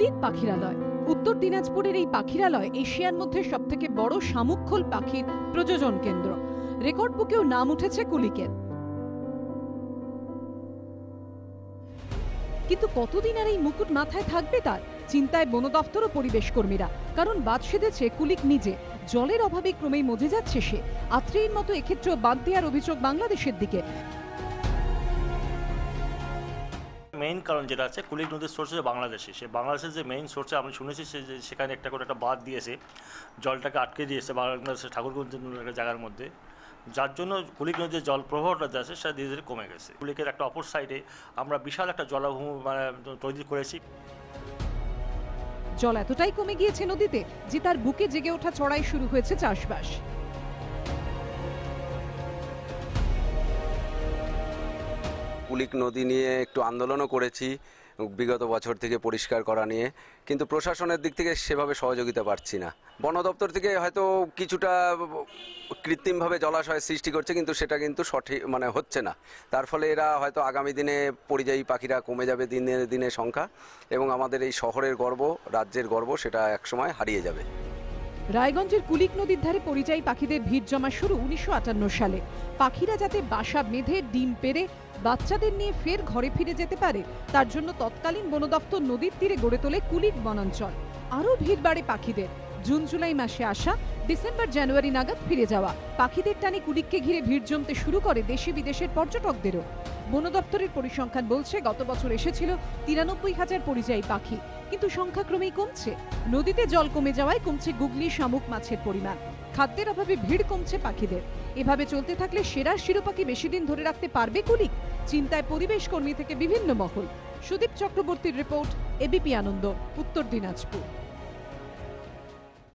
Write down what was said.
কুলিক পাখিরালয়। উত্তর দিনাজপুরের এই পাখিরালয় এশিয়ার মধ্যে সবথেকে বড় শামুকখোল পাখির প্রজনন কেন্দ্র। রেকর্ড বুকেও নাম উঠেছে কুলিকের। কিন্তু কতদিন আর এই মুকুট মাথায় থাকবে তার? চিন্তায় বন দফতর ও পরিবেশ কর্মীরা। কারণ বাদ সেধেছে কুলিক নিজে। জলের অভাবে ক্রমেই মজে যাচ্ছে সে। আত্রেয়ীর মতো এক্ষেত্রেও বাদ দেওয়ার অভিযোগ বাংলাদেশের দিকে। মেইন কারণ যেটা আছে, কুলিক নদীর সোর্স হচ্ছে বাংলাদেশে। সে বাংলাদেশের যে মেইন সোর্সে আমরা শুনেছি সেখানে একটা করে একটা বাঁধ দিয়েছে, জলটাকে আটকে দিয়েছে বাংলাদেশের ঠাকুরগঞ্জ একটা জায়গার মধ্যে, যার জন্য কুলিক নদীর জল প্রবাহটা যে আছে সেটা ধীরে ধীরে কমে গেছে। কুলিকের একটা অপর সাইডে আমরা বিশাল একটা জলাভূমি তৈরি করেছি। জল এতটাই কমে গিয়েছে নদীতে যে তার বুকে জেগে ওঠা চড়াই শুরু হয়েছে চাষবাস। কুলিক নদী নিয়ে একটু আন্দোলনও করেছি বিগত বছর থেকে পরিষ্কার করা নিয়ে, কিন্তু প্রশাসনের দিক থেকে সেভাবে সহযোগিতা পাচ্ছি না। বন দপ্তর থেকে হয়তো কিছুটা কৃত্রিমভাবে জলাশয় সৃষ্টি করছে, কিন্তু সেটা কিন্তু সঠিক হচ্ছে না। তার ফলে এরা হয়তো আগামী দিনে পরিযায়ী পাখিরা কমে যাবে দিনে দিনে সংখ্যা, এবং আমাদের এই শহরের গর্ব, রাজ্যের গর্ব, সেটা একসময় হারিয়ে যাবে। রায়গঞ্জের কুলিক নদীর ধারে পরিযায়ী পাখিদের ভিড় জমা শুরু 1958 সালে। পাখিরা যাতে বাসা বেঁধে ডিম পেড়ে বাচ্চাদের নিয়ে ফের ঘরে ফিরে যেতে পারে, তার জন্য তৎকালীন বন দফতর নদীর তীরে গড়ে তোলে কুলিক বনাঞ্চল। আরও ভিড় বাড়ে পাখিদের। জুন জুলাই মাসে আসা, ডিসেম্বর জানুয়ারি নাগাদ ফিরে যাওয়া। পাখিদের টানে কুলিককে ঘিরে ভিড় জমতে শুরু করে দেশি বিদেশের পর্যটকদেরও। বন দপ্তরের পরিসংখ্যান বলছে গত বছর এসেছিল 93,000 পরিযায়ী পাখি, কিন্তু সংখ্যা ক্রমেই কমছে। নদীতে জল কমে যাওয়ায় কমছে গুগলি, শামুক মাছের পরিমাণ। খাদ্যের অভাবে ভিড় কমছে পাখিদের। এভাবে চলতে থাকলে সেরার শিরোপা কি বেশি দিন ধরে রাখতে পারবে কুলিক? চিন্তায় পরিবেশ কর্মী থেকে বিভিন্ন মহল। সুদীপ চক্রবর্তীর রিপোর্ট, এবিপি আনন্দ, উত্তর দিনাজপুর।